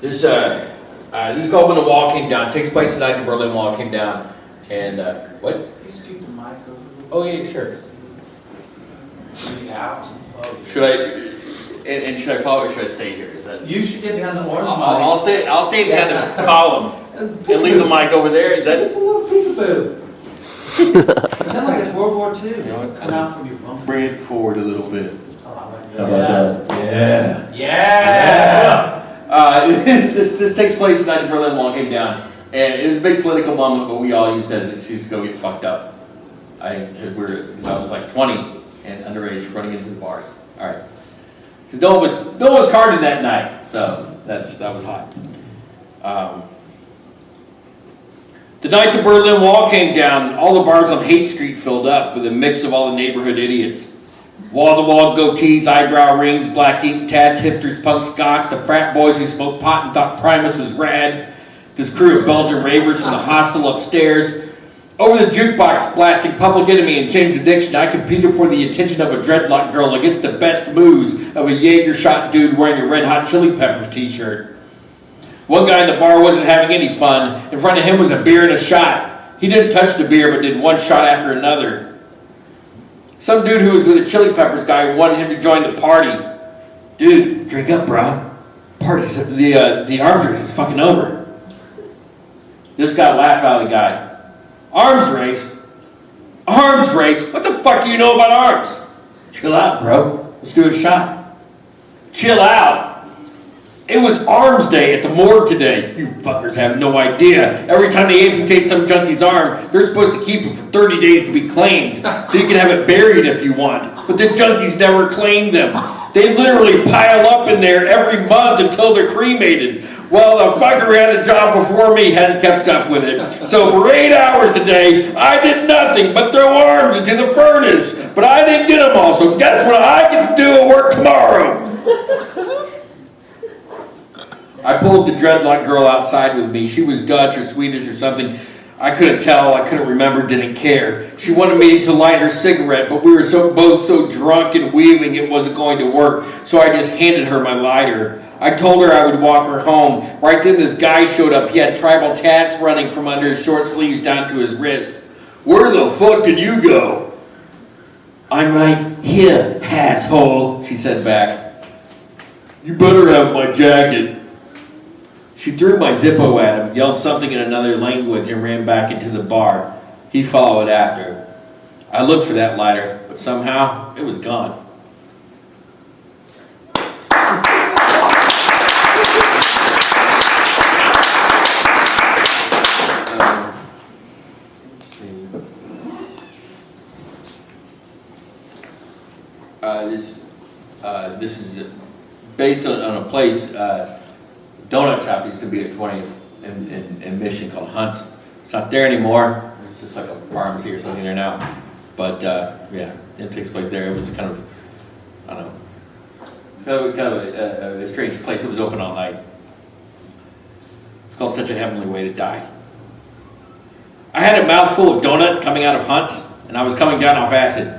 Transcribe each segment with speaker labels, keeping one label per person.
Speaker 1: This called When the Wall Came Down. It takes place the night the Berlin Wall came down. And what?
Speaker 2: You scoot the mic over.
Speaker 1: Oh yeah, sure.
Speaker 2: Read out.
Speaker 1: Should I? And should I follow or should I stay here? Is that?
Speaker 2: You should get behind the orange mic.
Speaker 1: I'll stay behind the column and leave the mic over there. Is that?
Speaker 2: It's a little peekaboo. It sounds like it's World War II.
Speaker 1: You know what?
Speaker 2: Come out from your bumper.
Speaker 1: Bring it forward a little bit.
Speaker 2: Oh, I like
Speaker 1: How about that?
Speaker 2: Yeah.
Speaker 1: This takes place the night the Berlin Wall came down, and it was a big political moment, but we all used it as an excuse to go get fucked up. Because I was like 20 and underage, running into the bars. All right, because no one was carded that night, so that was hot. The night the Berlin Wall came down, all the bars on Haight Street filled up with a mix of all the neighborhood idiots. Wall-to-wall goatees, eyebrow rings, black ink tats, hipsters, punks, goths, the frat boys who smoked pot and thought Primus was rad, this crew of Belgian ravers from the hostel upstairs. Over the jukebox, blasting Public Enemy and Jane's Addiction, I competed for the attention of a dreadlock girl against the best moves of a Jaeger shot dude wearing a Red Hot Chili Peppers t-shirt. One guy in the bar wasn't having any fun. In front of him was a beer and a shot. He didn't touch the beer, but did one shot after another. Some dude who was with a Chili Peppers guy wanted him to join the party. Dude, drink up, bro. Party's the arms race is fucking over. This guy laughed out of the guy. Arms race? Arms race? What the fuck do you know about arms? Chill out, bro. Let's do a shot. Chill out. It was Arms Day at the morgue today. You fuckers have no idea. Every time they amputate some junkie's arm, they're supposed to keep it for 30 days to be claimed, so you can have it buried if you want. But the junkies never claim them. They literally pile up in there every month until they're cremated. Well, the fucker who had a job before me hadn't kept up with it. So for 8 hours today, I did nothing but throw arms into the furnace. But I didn't get them all, so guess what I get to do at work tomorrow? I pulled the dreadlock girl outside with me. She was Dutch or Swedish or something. I couldn't tell. I couldn't remember. Didn't care. She wanted me to light her cigarette, but we were both so drunk and weaving it wasn't going to work. So I just handed her my lighter. I told her I would walk her home. Right then this guy showed up. He had tribal tats running from under his short sleeves down to his wrist. Where the fuck did you go? I'm right here, asshole, she said back. You better have my jacket. She threw my Zippo at him, yelled something in another language, and ran back into the bar. He followed after. I looked for that lighter, but somehow it was gone. This is based on a place. Donut shop used to be at 20th in Mission called Hunt's. It's not there anymore. It's just like a pharmacy or something there now. But yeah, it takes place there. It was kind of, I don't know, kind of a strange place. It was open all night. It's called Such a Heavenly Way to Die. I had a mouthful of donut coming out of Hunt's, and I was coming down off acid.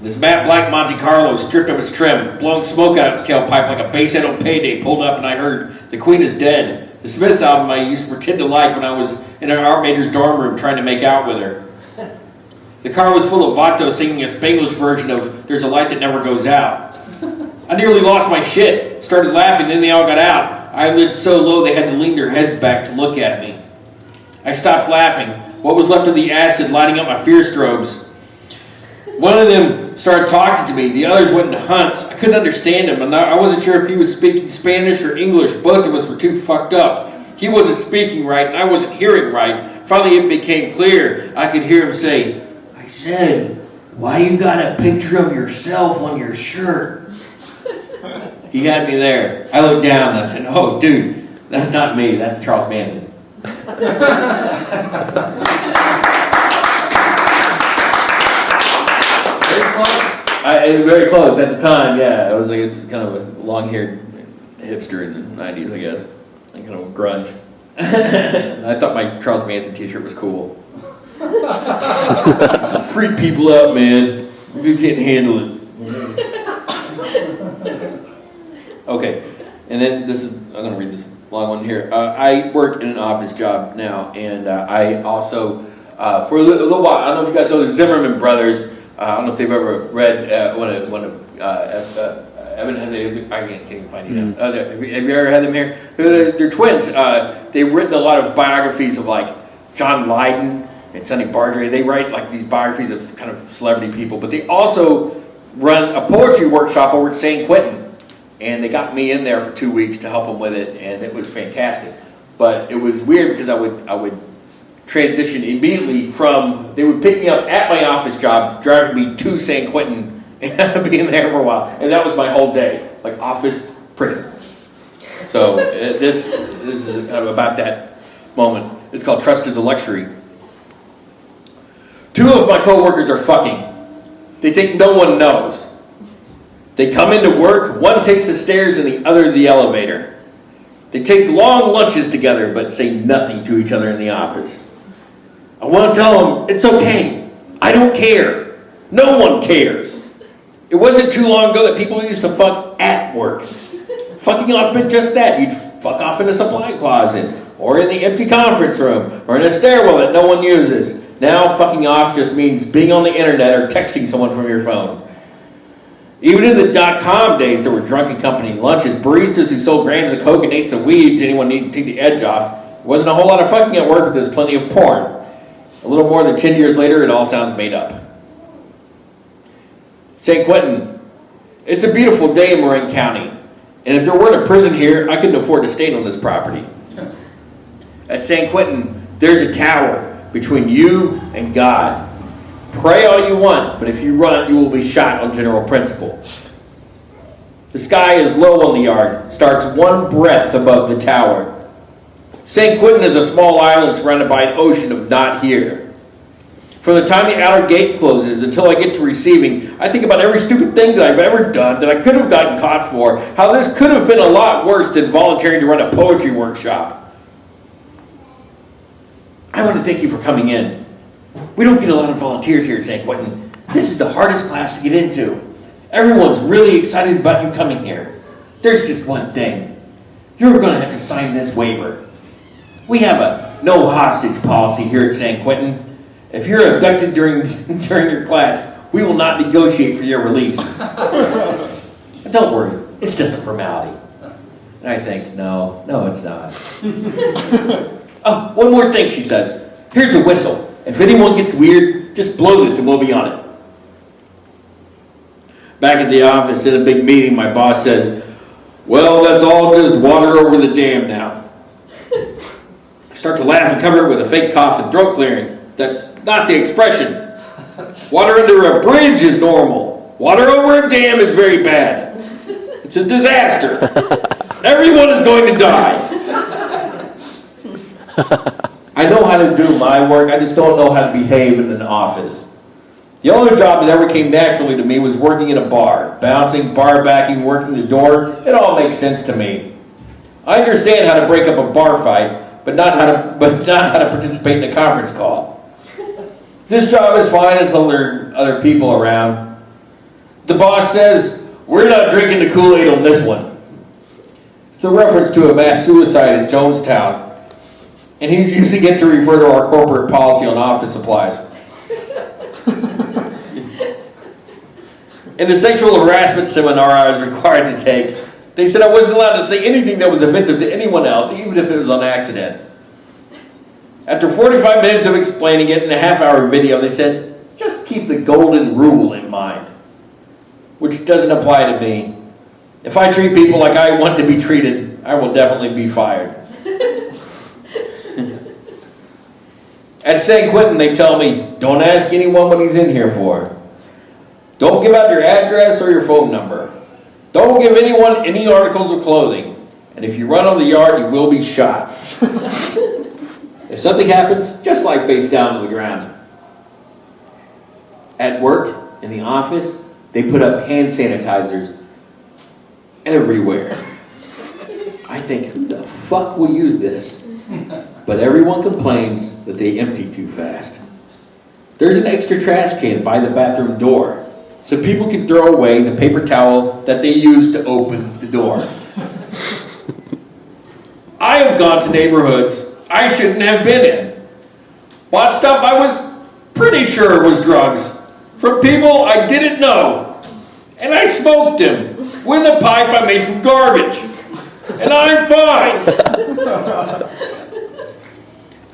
Speaker 1: This matte black Monte Carlo, stripped of its trim, blowing smoke out its tailpipe like a bass head on Payday, pulled up and I heard The Queen is Dead, the Smiths album I used to pretend to like when I was in an art major's dorm room trying to make out with her. The car was full of Vato singing a Spanglish version of There's a Light That Never Goes Out. I nearly lost my shit, started laughing, then they all got out. Eyelids so low they had to lean their heads back to look at me. I stopped laughing. What was left of the acid lighting up my fear strobes. One of them started talking to me. The others went into Hunt's. I couldn't understand him, and I wasn't sure if he was speaking Spanish or English. Both of us were too fucked up. He wasn't speaking right, and I wasn't hearing right. Finally, it became clear. I could hear him say, I said, why you got a picture of yourself on your shirt? He had me there. I looked down and I said, oh, dude, that's not me. That's Charles Manson. Very close at the time, yeah. I was like kind of a long-haired hipster in the 90s, I guess. Like kind of grunge. I thought my Charles Manson t-shirt was cool. Freak people out, man. You can't handle it. Okay, and then I'm going to read this long one here. I work in an office job now, and I also, for a little while, I don't know if you guys know the Zimmerman brothers. I don't know if they've ever read Evan, I can't even find you now. Have you ever had them here? They're twins. They've written a lot of biographies of like John Lydon and Sonny Bardray. They write like these biographies of kind of celebrity people, but they also run a poetry workshop over at St. Quentin. And they got me in there for 2 weeks to help them with it, and it was fantastic. But it was weird because I would transition immediately from, they would pick me up at my office job, driving me to St. Quentin, and I'd be in there for a while. And that was my whole day, like office, prison. So this is kind of about that moment. It's called Trust is a Luxury. 2 of my coworkers are fucking. They think no one knows. They come into work, one takes the stairs and the other the elevator. They take long lunches together but say nothing to each other in the office. I want to tell them, it's okay. I don't care. No one cares. It wasn't too long ago that people used to fuck at work. Fucking off meant just that. You'd fuck off in a supply closet, or in the empty conference room, or in a stairwell that no one uses. Now fucking off just means being on the internet or texting someone from your phone. Even in the .com days, there were drunken company lunches, baristas who sold grams of coke and eighths of weed to anyone needing to take the edge off. There wasn't a whole lot of fucking at work, but there was plenty of porn. A little more than 10 years later, it all sounds made up. St. Quentin. It's a beautiful day in Marin County. And if there weren't a prison here, I couldn't afford to stay on this property. At St. Quentin, there's a tower between you and God. Pray all you want, but if you run, you will be shot on general principle. The sky is low on the yard, starts one breath above the tower. St. Quentin is a small island surrounded by an ocean of not here. From the time the outer gate closes until I get to receiving, I think about every stupid thing that I've ever done that I could have gotten caught for, how this could have been a lot worse than volunteering to run a poetry workshop. I want to thank you for coming in. We don't get a lot of volunteers here at St. Quentin. This is the hardest class to get into. Everyone's really excited about you coming here. There's just one thing. You're going to have to sign this waiver. We have a no hostage policy here at St. Quentin. If you're abducted during your class, we will not negotiate for your release. Don't worry, it's just a formality. And I think, no, it's not. Oh, one more thing, she says. Here's a whistle. If anyone gets weird, just blow this and we'll be on it. Back at the office in a big meeting, my boss says, well, that's all just water over the dam now. I start to laugh and cover it with a fake cough and throat clearing. That's not the expression. Water under a bridge is normal. Water over a dam is very bad. It's a disaster. Everyone is going to die. I know how to do my work, I just don't know how to behave in an office. The only job that ever came naturally to me was working in a bar. Bouncing, bar backing, working the door, it all makes sense to me. I understand how to break up a bar fight, but not how to participate in a conference call. This job is fine until there are other people around. The boss says, we're not drinking the Kool-Aid on this one. It's a reference to a mass suicide in Jonestown. And he's using it to refer to our corporate policy on office supplies. In the sexual harassment seminar I was required to take, they said I wasn't allowed to say anything that was offensive to anyone else, even if it was on accident. After 45 minutes of explaining it in a half-hour video, they said, just keep the golden rule in mind. Which doesn't apply to me. If I treat people like I want to be treated, I will definitely be fired. At St. Quentin, they tell me, don't ask anyone what he's in here for. Don't give out your address or your phone number. Don't give anyone any articles of clothing. And if you run on the yard, you will be shot. If something happens, just lie face down on the ground. At work, in the office, they put up hand sanitizers everywhere. I think, who the fuck will use this? But everyone complains that they empty too fast. There's an extra trash can by the bathroom door, so people can throw away the paper towel that they use to open the door. I have gone to neighborhoods I shouldn't have been in. Bought stuff I was pretty sure was drugs from people I didn't know. And I smoked them with a pipe I made from garbage. And I'm fine.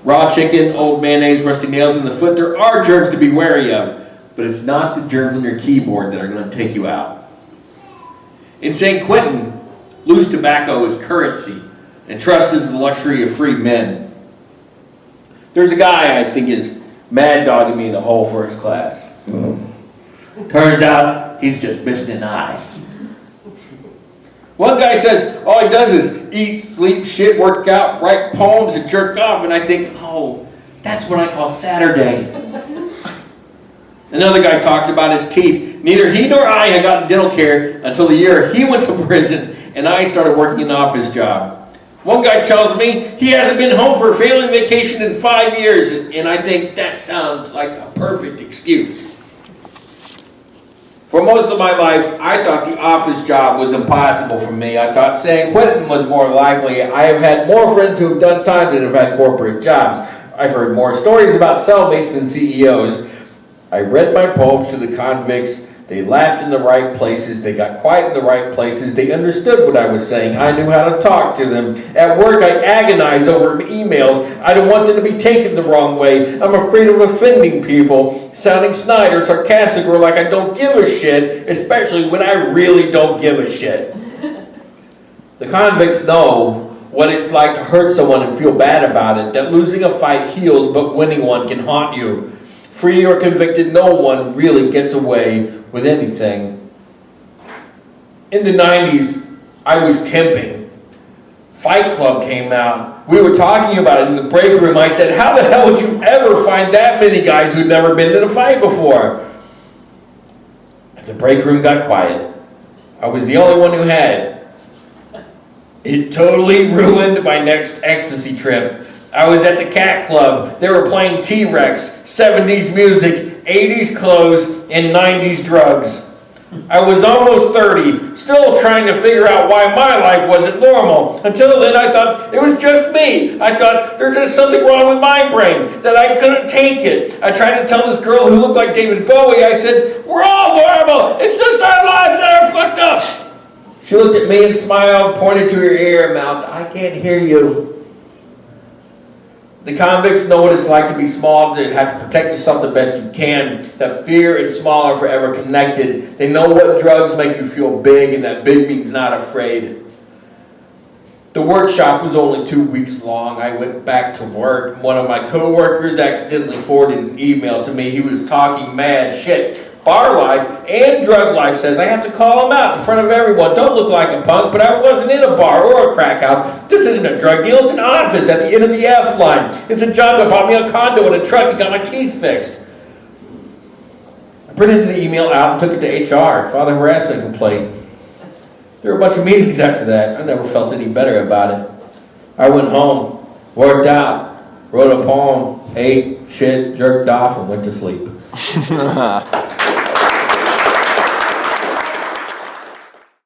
Speaker 1: Raw chicken, old mayonnaise, rusty nails in the foot, there are germs to be wary of. But it's not the germs on your keyboard that are going to take you out. In St. Quentin, loose tobacco is currency, and trust is the luxury of free men. There's a guy I think is mad dogging me the whole first class. Turns out he's just missing an eye. One guy says all he does is eat, sleep, shit, work out, write poems, and jerk off, and I think, oh, that's what I call Saturday. Another guy talks about his teeth. Neither he nor I had gotten dental care until the year he went to prison and I started working an office job. One guy tells me he hasn't been home for a family vacation in 5 years, and I think that sounds like a perfect excuse. For most of my life, I thought the office job was impossible for me. I thought San Quentin was more likely. I have had more friends who have done time than have had corporate jobs. I've heard more stories about cellmates than CEOs. I read my poems to the convicts. They laughed in the right places. They got quiet in the right places. They understood what I was saying. I knew how to talk to them. At work, I agonized over emails. I don't want them to be taken the wrong way. I'm afraid of offending people, sounding snide or sarcastic or like I don't give a shit, especially when I really don't give a shit. The convicts know what it's like to hurt someone and feel bad about it, that losing a fight heals, but winning one can haunt you. Free or convicted, no one really gets away with anything. In the 90s, I was temping. Fight Club came out. We were talking about it in the break room. I said, how the hell would you ever find that many guys who'd never been in a fight before? And the break room got quiet. I was the only one who had. It totally ruined my next ecstasy trip. I was at the Cat Club. They were playing T-Rex, 70s music, 80s clothes, and 90s drugs. I was almost 30, still trying to figure out why my life wasn't normal. Until then, I thought it was just me. I thought there's just something wrong with my brain, that I couldn't take it. I tried to tell this girl who looked like David Bowie, I said, we're all normal. It's just our lives that are fucked up. She looked at me and smiled, pointed to her ear and mouthed, I can't hear you. The convicts know what it's like to be small, to have to protect yourself the best you can, that fear and small are forever connected. They know what drugs make you feel big, and that big means not afraid. The workshop was only 2 weeks long. I went back to work. One of my co-workers accidentally forwarded an email to me. He was talking mad shit. Bar life and drug life says I have to call him out in front of everyone. Don't look like a punk, but I wasn't in a bar or a crack house. This isn't a drug deal. It's an office at the end of the F line. It's a job that bought me a condo and a truck and got my teeth fixed. I printed the email out and took it to HR, filed a harassment complaint. There were a bunch of meetings after that. I never felt any better about it. I went home, worked out, wrote a poem, ate, shit, jerked off, and went to sleep.